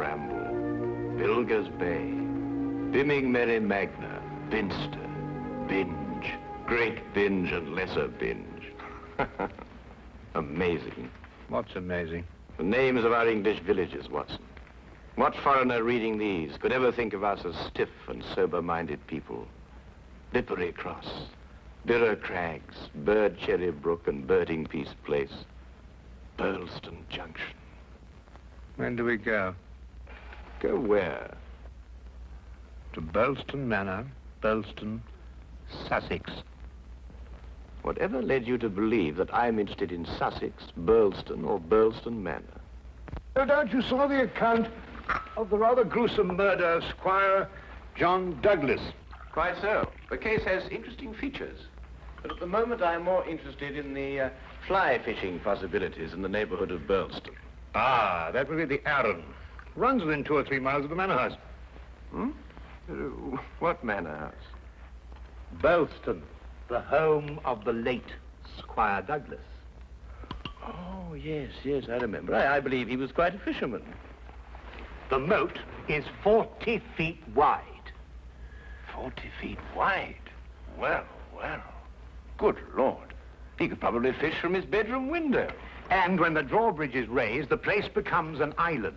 Bramble, Bilger's Bay, Bimming Merry Magna, Binster, Binge, Great Binge and Lesser Binge. Amazing. What's amazing? The names of our English villages, Watson. What foreigner reading these could ever think of us as stiff and sober-minded people? Lippery Cross, Birrer Crags, Bird Cherry Brook and Birding Piece Place, Burlston Junction. When do we go? Go where? To Burlston Manor, Burlston, Sussex. Whatever led you to believe that I'm interested in Sussex, Burlston, or Burlston Manor? No doubt you saw the account of the rather gruesome murder of Squire John Douglas. Quite so. The case has interesting features. But at the moment, I'm more interested in the fly fishing possibilities in the neighborhood of Burlston. Ah, that would be the Arun. Runs within 2 or 3 miles of the manor house. Hmm? What manor house? Burlston, the home of the late Squire Douglas. Oh, yes, I remember. I believe he was quite a fisherman. The moat is 40 feet wide. 40 feet wide? Well. Good Lord. He could probably fish from his bedroom window. And when the drawbridge is raised, the place becomes an island.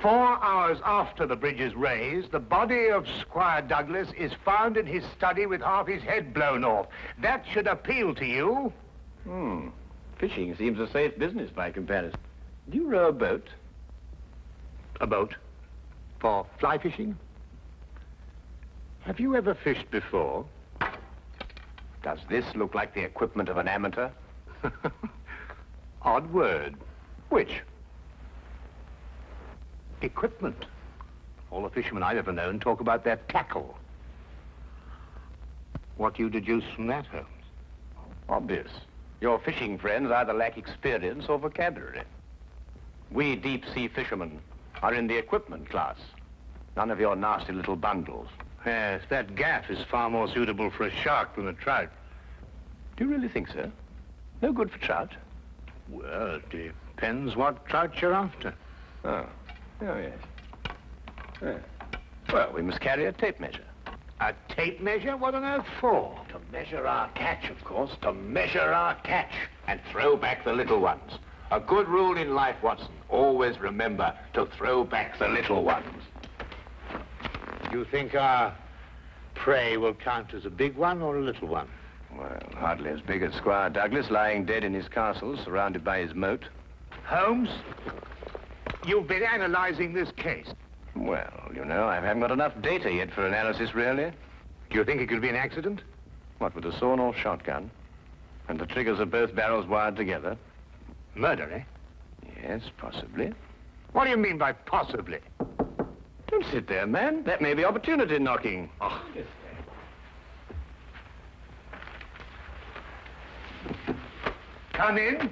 4 hours after the bridge is raised, the body of Squire Douglas is found in his study with half his head blown off. That should appeal to you. Fishing seems a safe business by comparison. Do you row a boat? A boat? For fly fishing? Have you ever fished before? Does this look like the equipment of an amateur? Odd word. Which? Equipment. All the fishermen I've ever known talk about their tackle. What do you deduce from that, Holmes? Obvious. Your fishing friends either lack experience or vocabulary. We deep-sea fishermen are in the equipment class. None of your nasty little bundles. Yes, that gaff is far more suitable for a shark than a trout. Do you really think so? No good for trout? Well, it depends what trout you're after. Oh yes. Well, we must carry a tape measure. A tape measure? What on earth for? To measure our catch, of course. To measure our catch and throw back the little ones. A good rule in life, Watson. Always remember to throw back the little ones. You think our prey will count as a big one or a little one? Well, hardly as big as Squire Douglas lying dead in his castle, surrounded by his moat. Holmes, you've been analyzing this case. Well, you know, I haven't got enough data yet for analysis, really. Do you think it could be an accident? What, with a sawn-off shotgun? And the triggers of both barrels wired together? Murder, eh? Yes, possibly. What do you mean by possibly? Don't sit there, man. That may be opportunity knocking. Oh. Come in.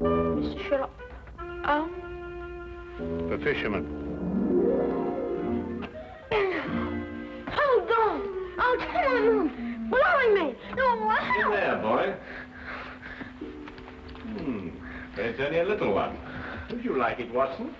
Mr. Sherlock, The fisherman. Hold on! I'll tell him! Blimey! No, In there, boy. It's only a little one. Would you like it, Watson?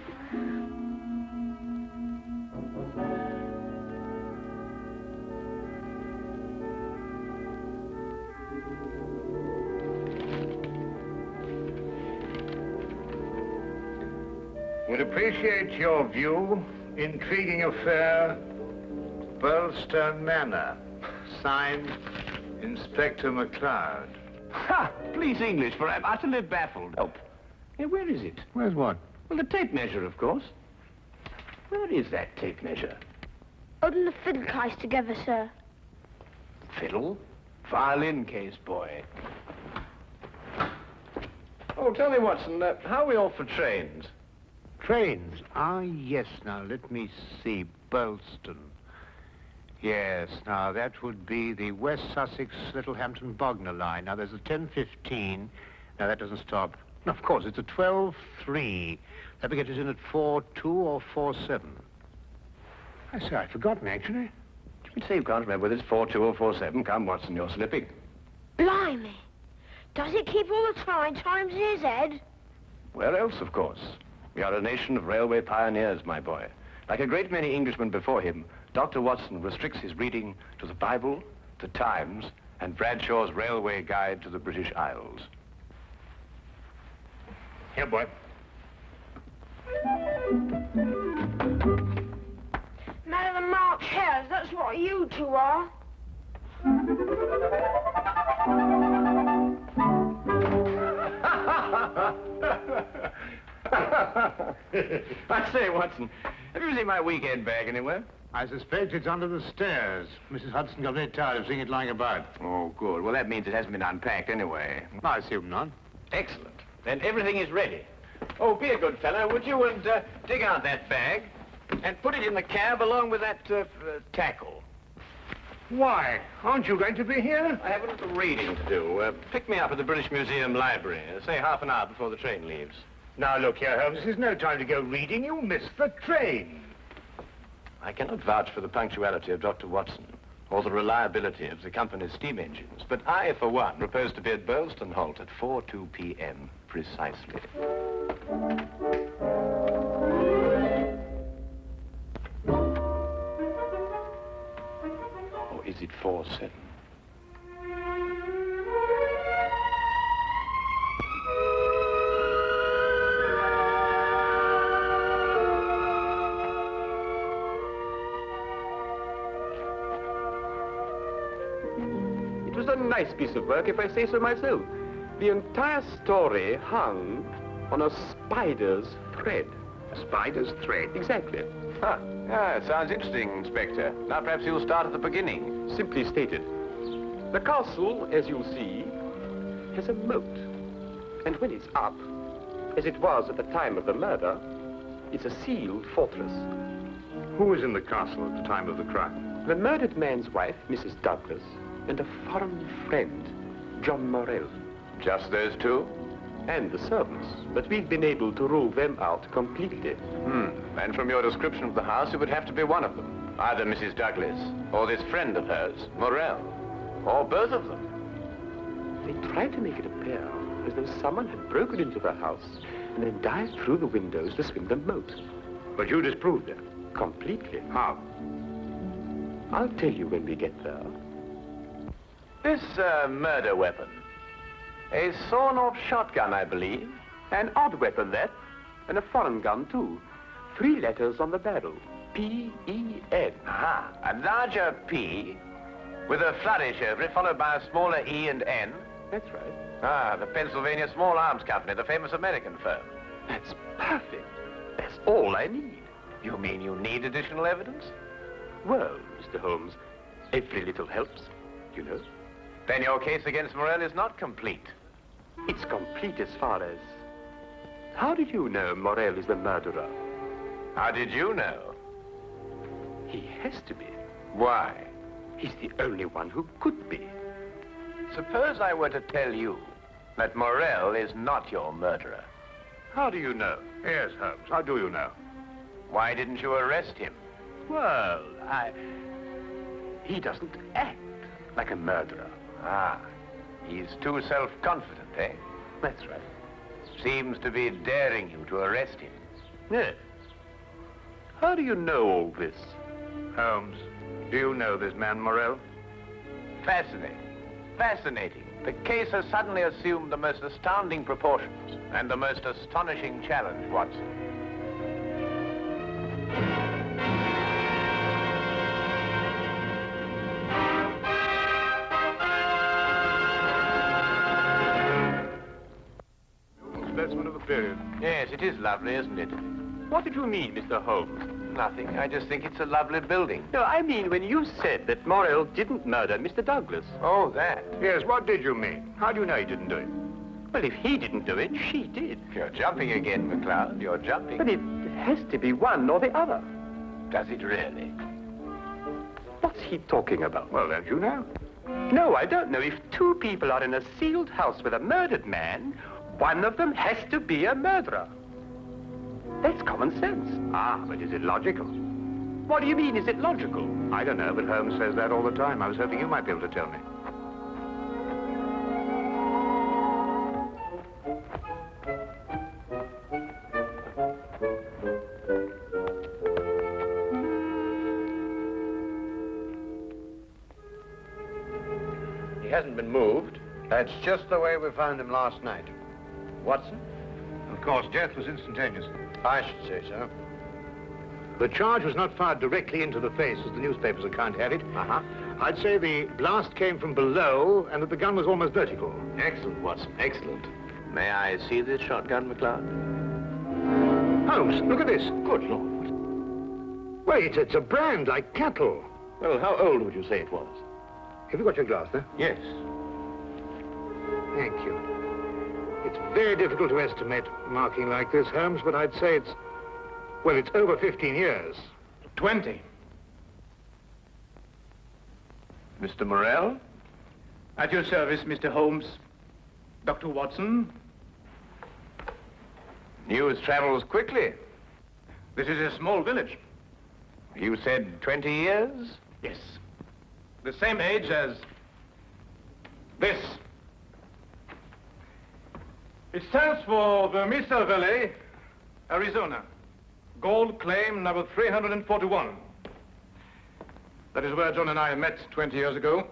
Would appreciate your view. Intriguing affair, Burlston Manor. Signed, Inspector MacLeod. Ha! Please, English, for I'm utterly baffled. Oh. Hey, where is it? Where's what? Well, the tape measure, of course. Where is that tape measure? Holding the fiddle case together, sir. Fiddle? Violin case, boy. Oh, tell me, Watson, how are we off for trains? Trains? Ah, yes. Now, let me see. Burlston. Yes, now, that would be the West Sussex Littlehampton Bognor line. Now, there's a 10:15. Now, that doesn't stop. Of course, it's a 12:3. That will get us in at 4:2 or 4:7. I say, I'd forgotten, actually. You say you can't remember whether it's 4-2 or 4-7. Come, Watson, you're slipping. Blimey. Does it keep all the times in his head? Where else, of course? We are a nation of railway pioneers, my boy. Like a great many Englishmen before him, Dr. Watson restricts his reading to the Bible, the Times, and Bradshaw's Railway Guide to the British Isles. Here, boy. Man of the March Hares, that's what you two are. I say, Watson, have you seen my weekend bag anywhere? I suspect it's under the stairs. Mrs. Hudson got very tired of seeing it lying about. Oh, good. Well, that means it hasn't been unpacked anyway. I assume not. Excellent. Then everything is ready. Oh, be a good fellow, would you, and dig out that bag and put it in the cab along with that tackle. Why? Aren't you going to be here? I have a little reading to do. Pick me up at the British Museum Library, say half an hour before the train leaves. Now, look here, Holmes. This is no time to go reading. You'll miss the train. I cannot vouch for the punctuality of Dr. Watson or the reliability of the company's steam engines, but I, for one, propose to be at Boylston Halt at 4:02 p.m. precisely. Or is it 4:07? It was a nice piece of work, if I say so myself. The entire story hung on a spider's thread. A spider's thread? Exactly. Huh. Yeah, it sounds interesting, Inspector. Now perhaps you'll start at the beginning. Simply stated, the castle, as you see, has a moat. And when it's up, as it was at the time of the murder, it's a sealed fortress. Who was in the castle at the time of the crime? The murdered man's wife, Mrs. Douglas, and a foreign friend, John Morell. Just those two? And the servants, but we've been able to rule them out completely. And from your description of the house, it would have to be one of them. Either Mrs. Douglas, or this friend of hers, Morell, or both of them. They tried to make it appear as though someone had broken into the house and then dived through the windows to swim the moat. But you disproved it. Completely. How? I'll tell you when we get there. This murder weapon, a sawn-off shotgun, I believe. An odd weapon, that. And a foreign gun, too. 3 letters on the barrel. P-E-N. Aha, a larger P with a flourish over it, followed by a smaller E and N. That's right. Ah, the Pennsylvania Small Arms Company, the famous American firm. That's perfect. That's all I need. You mean you need additional evidence? Well, Mr. Holmes, every little helps, you know. Then your case against Morell is not complete. It's complete as far as... How did you know Morell is the murderer? How did you know? He has to be. Why? He's the only one who could be. Suppose I were to tell you that Morell is not your murderer. How do you know? Yes, Holmes, how do you know? Why didn't you arrest him? Well, he doesn't act like a murderer. Ah, he's too self-confident, eh? That's right. Seems to be daring you to arrest him. Yes. How do you know all this? Holmes, do you know this man Morell? Fascinating. Fascinating. The case has suddenly assumed the most astounding proportions and the most astonishing challenge, Watson. Specimen of the period. Yes, it is lovely, isn't it? What did you mean, Mr. Holmes? Nothing. I just think it's a lovely building. No, I mean when you said that Morell didn't murder Mr. Douglas. Oh, that. Yes, what did you mean? How do you know he didn't do it? Well, if he didn't do it, she did. You're jumping again, McCloud. You're jumping. But it has to be one or the other. Does it really? What's he talking about? Well, don't you know? No, I don't know. If 2 people are in a sealed house with a murdered man, one of them has to be a murderer. That's common sense. Ah, but is it logical? What do you mean? Is it logical? I don't know, but Holmes says that all the time. I was hoping you might be able to tell me. He hasn't been moved. That's just the way we found him last night. Watson? Of course, death was instantaneous. I should say so. The charge was not fired directly into the face, as the newspaper's account had it. Uh-huh. I'd say the blast came from below and that the gun was almost vertical. Excellent, Watson, excellent. May I see this shotgun, McLeod? Holmes, look at this. Good Lord. Wait, it's a brand like cattle. Well, how old would you say it was? Have you got your glass there? Yes. Thank you. It's very difficult to estimate marking like this, Holmes, but I'd say it's, well, it's over 15 years. 20. Mr. Morrell? At your service, Mr. Holmes. Dr. Watson. News travels quickly. This is a small village. You said 20 years? Yes. The same age as this. It stands for the Mesa Valley, Arizona. Gold claim number 341. That is where John and I met 20 years ago.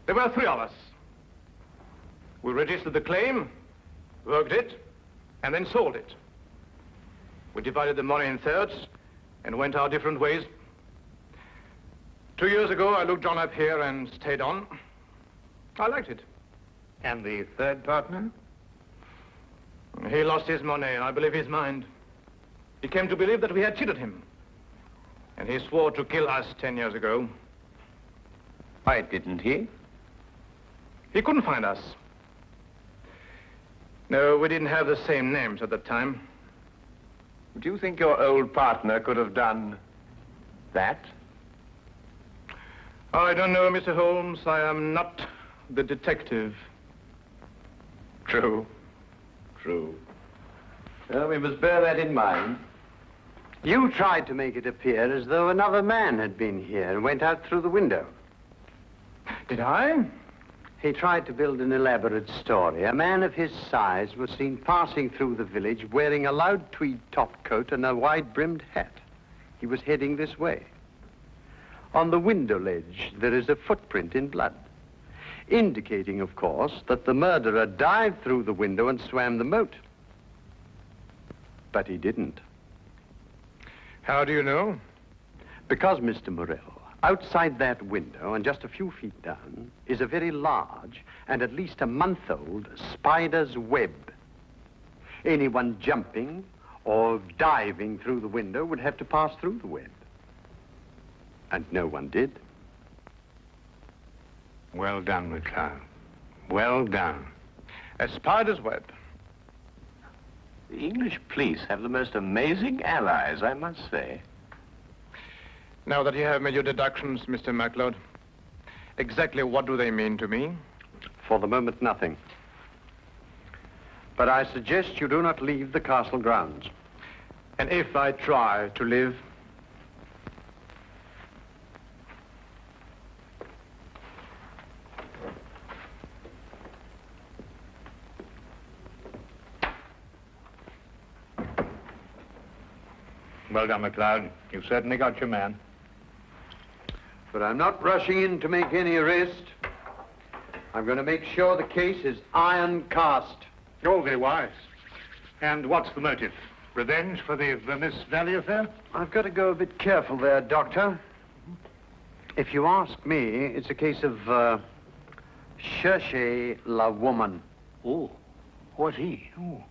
There were 3 of us. We registered the claim, worked it, and then sold it. We divided the money in thirds and went our different ways. 2 years ago, I looked John up here and stayed on. I liked it. And the third partner? He lost his money, and I believe his mind. He came to believe that we had cheated him. And he swore to kill us 10 years ago. Why didn't he? He couldn't find us. No, we didn't have the same names at the time. Do you think your old partner could have done that? I don't know, Mr. Holmes. I am not the detective. True. True. Well, we must bear that in mind. You tried to make it appear as though another man had been here and went out through the window. Did I? He tried to build an elaborate story. A man of his size was seen passing through the village wearing a loud tweed topcoat and a wide-brimmed hat. He was heading this way. On the window ledge, there is a footprint in blood, indicating, of course, that the murderer dived through the window and swam the moat. But he didn't. How do you know? Because, Mr. Morrell, outside that window and just a few feet down is a very large and at least a month-old spider's web. Anyone jumping or diving through the window would have to pass through the web. And no one did. Well done, McLeod. Well done. A spider's web. The English police have the most amazing allies, I must say. Now that you have made your deductions, Mr. MacLeod, exactly what do they mean to me? For the moment, nothing. But I suggest you do not leave the castle grounds. And if I try to live? Well done, McLeod. You've certainly got your man. But I'm not rushing in to make any arrest. I'm going to make sure the case is iron cast. Oh, very wise. And what's the motive? Revenge for the Vermis Valley affair? I've got to go a bit careful there, Doctor. If you ask me, it's a case of, cherchez la woman. Oh, what's he? Oh,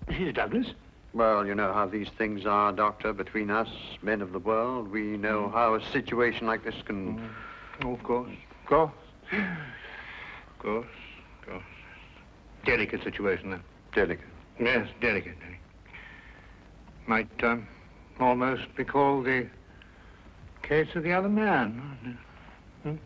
is he the Douglas? Well, you know how these things are, Doctor, between us, men of the world. We know how a situation like this can... Oh, of course. Of course. Of course. Of course. Delicate situation, then. Delicate. Yes, delicate. Might almost be called the case of the other man. Hmm?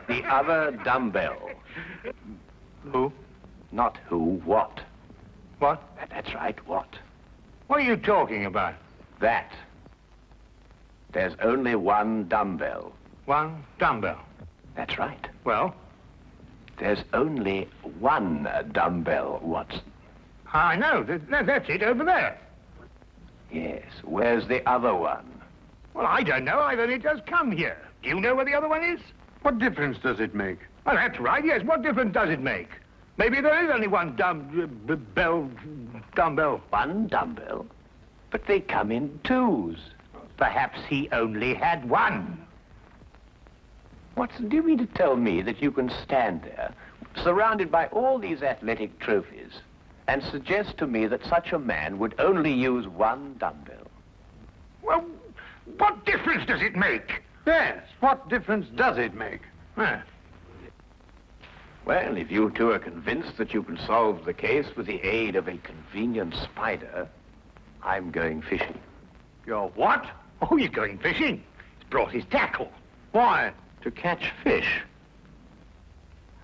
The other dumbbell. Not who, what. What? That's right, what? What are you talking about? That. There's only one dumbbell. One dumbbell. That's right. Well? There's only one dumbbell, Watson. I know. That's it over there. Yes. Where's the other one? Well, I don't know. I've only just come here. Do you know where the other one is? What difference does it make? Well, that's right, yes. What difference does it make? Maybe there is only one dumbbell. One dumbbell? But they come in twos. Perhaps he only had one. Watson, do you mean to tell me that you can stand there, surrounded by all these athletic trophies, and suggest to me that such a man would only use one dumbbell? Well, what difference does it make? Yes, what difference does it make? Well, if you two are convinced that you can solve the case with the aid of a convenient spider, I'm going fishing. You're what? Oh, he's going fishing. He's brought his tackle. Why? To catch fish.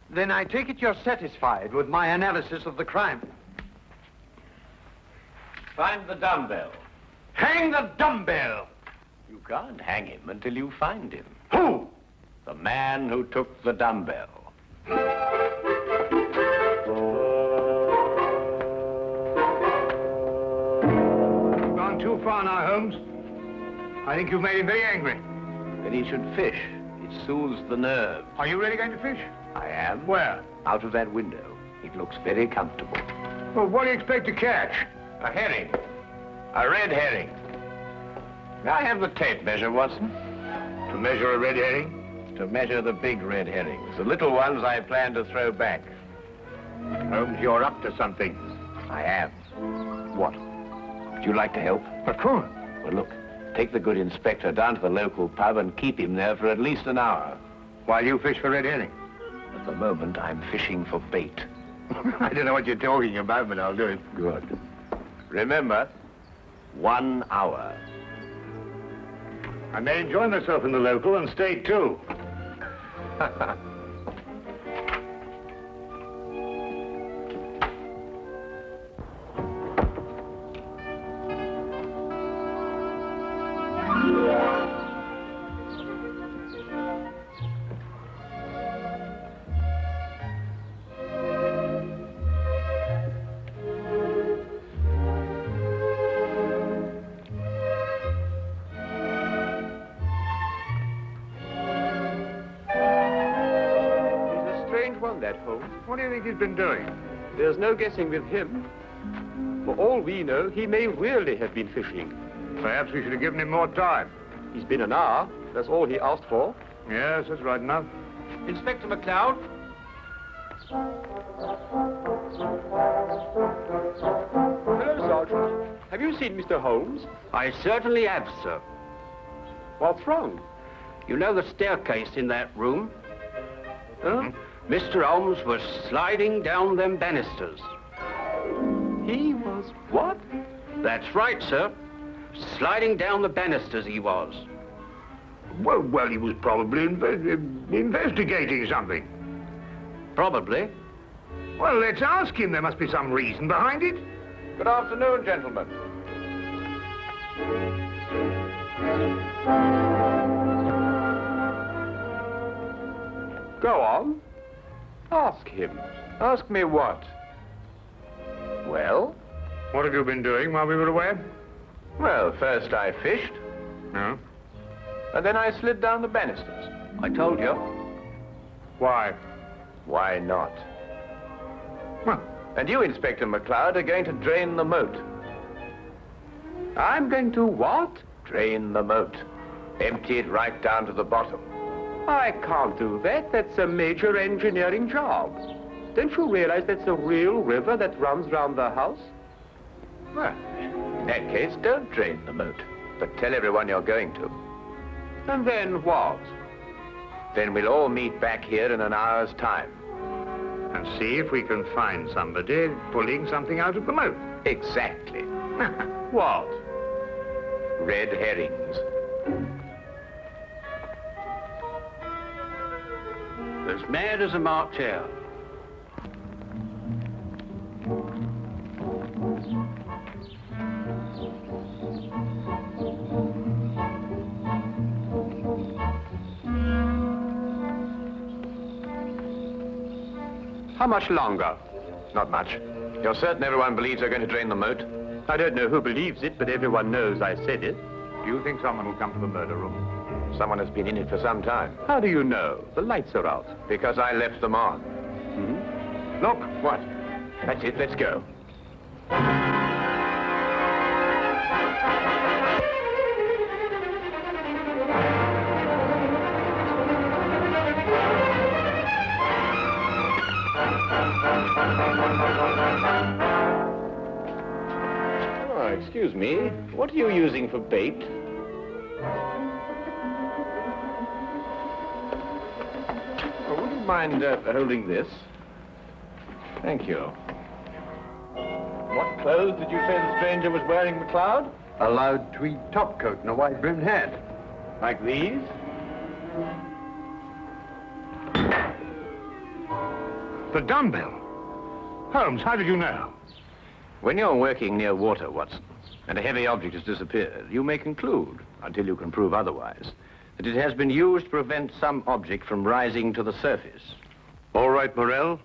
Then I take it you're satisfied with my analysis of the crime. Find the dumbbell. Hang the dumbbell! You can't hang him until you find him. Who? The man who took the dumbbell. You've gone too far now, Holmes. I think you've made him very angry. Then he should fish. It soothes the nerves. Are you really going to fish? I am. Where? Out of that window. It looks very comfortable. Well, what do you expect to catch? A herring. A red herring. May I have the tape measure, Watson? To measure a red herring? To measure the big red herrings. The little ones I plan to throw back. Holmes, you're up to something. I am. What? Would you like to help? Of course. Well, look. Take the good inspector down to the local pub and keep him there for at least an hour. While you fish for red herring? At the moment, I'm fishing for bait. I don't know what you're talking about, but I'll do it. Good. Remember, 1 hour. I may enjoy myself in the local and stay too. What do you think he's been doing? There's no guessing with him. For all we know, he may really have been fishing. Perhaps we should have given him more time. He's been an hour. That's all he asked for. Yes, that's right enough. Inspector MacLeod? Hello, Sergeant. Have you seen Mr. Holmes? I certainly have, sir. What's wrong? You know the staircase in that room? Huh? Mr. Holmes was sliding down them banisters. He was what? That's right, sir. Sliding down the banisters he was. Well, he was probably investigating something. Probably. Well, let's ask him. There must be some reason behind it. Good afternoon, gentlemen. Go on. Ask him. Ask me what? Well? What have you been doing while we were away? Well, first I fished, No. and then I slid down the banisters. I told you. Why? Why not? Well, And you, Inspector MacLeod, are going to drain the moat. I'm going to what? Drain the moat. Empty it right down to the bottom. I can't do that. That's a major engineering job. Don't you realize that's a real river that runs round the house? Well, in that case, don't drain the moat, but tell everyone you're going to. And then what? Then we'll all meet back here in an hour's time. and see if we can find somebody pulling something out of the moat. Exactly. What? Red herrings. As mad as a March hare. How much longer? Not much. You're certain everyone believes they're going to drain the moat? I don't know who believes it, but everyone knows I said it. Do you think someone will come to the murder room? Someone has been in it for some time. How do you know? The lights are out. Because I left them on. Look, what? That's it, let's go. Oh, excuse me. What are you using for bait? Oh, would you mind holding this? Thank you. What clothes did you say the stranger was wearing, MacLeod? A loud tweed topcoat and a wide-brimmed hat. Like these? The dumbbell. Holmes, how did you know? When you're working near water, Watson, and a heavy object has disappeared, you may conclude, until you can prove otherwise, that it has been used to prevent some object from rising to the surface. All right, Morrell.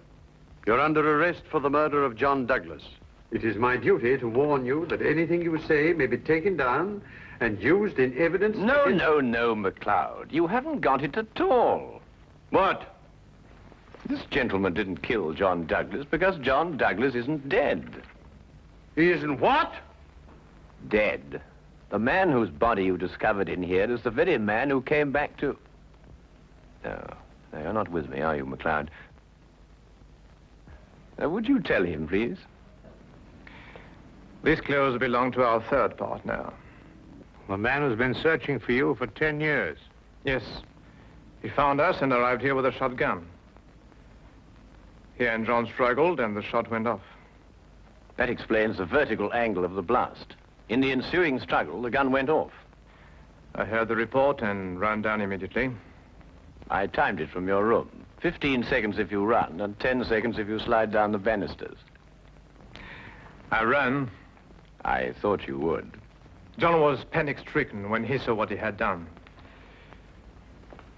You're under arrest for the murder of John Douglas. It is my duty to warn you that anything you say may be taken down and used in evidence... No, MacLeod. You haven't got it at all. What? This gentleman didn't kill John Douglas because John Douglas isn't dead. He isn't what? Dead. The man whose body you discovered in here is the very man who came back to... No, you're not with me, are you, MacLeod? Would you tell him, please? These clothes belong to our third partner. The man who's been searching for you for 10 years. Yes. He found us and arrived here with a shotgun. He and John struggled and the shot went off. That explains the vertical angle of the blast. In the ensuing struggle, the gun went off. I heard the report and ran down immediately. I timed it from your room. 15 seconds if you run and 10 seconds if you slide down the banisters. I ran. I thought you would. John was panic-stricken when he saw what he had done.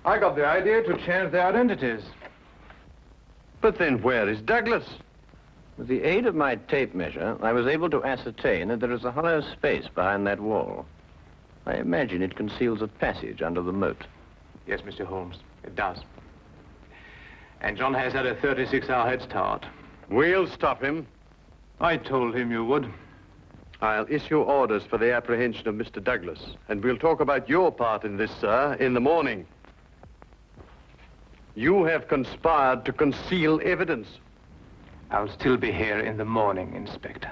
I got the idea to change their identities. But then where is Douglas? With the aid of my tape measure, I was able to ascertain that there is a hollow space behind that wall. I imagine it conceals a passage under the moat. Yes, Mr. Holmes, it does. And John has had a 36-hour head start. We'll stop him. I told him you would. I'll issue orders for the apprehension of Mr. Douglas, and we'll talk about your part in this, sir, in the morning. You have conspired to conceal evidence. I'll still be here in the morning, Inspector.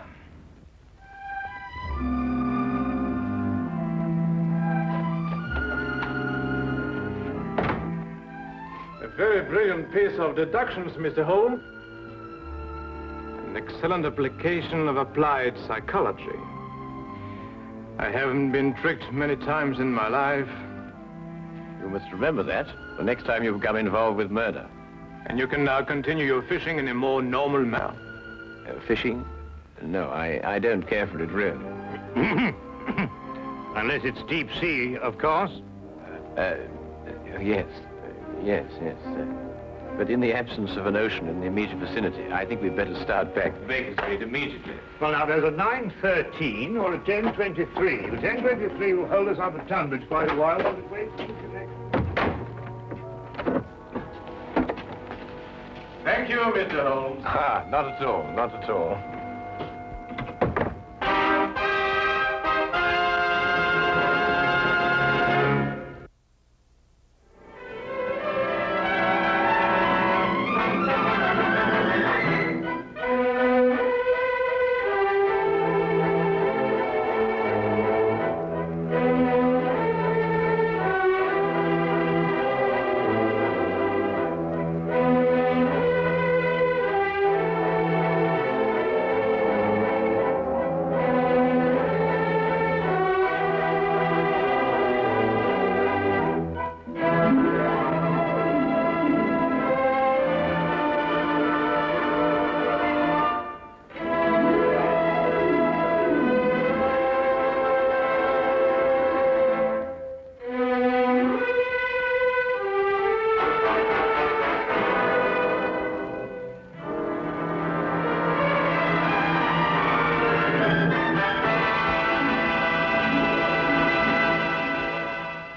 A very brilliant piece of deductions, Mr. Holmes. An excellent application of applied psychology. I haven't been tricked many times in my life. You must remember that the next time you become involved with murder. And you can now continue your fishing in a more normal manner. Fishing? No, I don't care for it, really. Unless it's deep sea, of course. Yes. But in the absence of an ocean in the immediate vicinity, I think we'd better start back to Baker Street immediately. Well, now, there's a 9:13 or a 10:23. The 10:23 will hold us up at Tunbridge quite a while, won't it, wait? Thank you, Mr. Holmes. Not at all.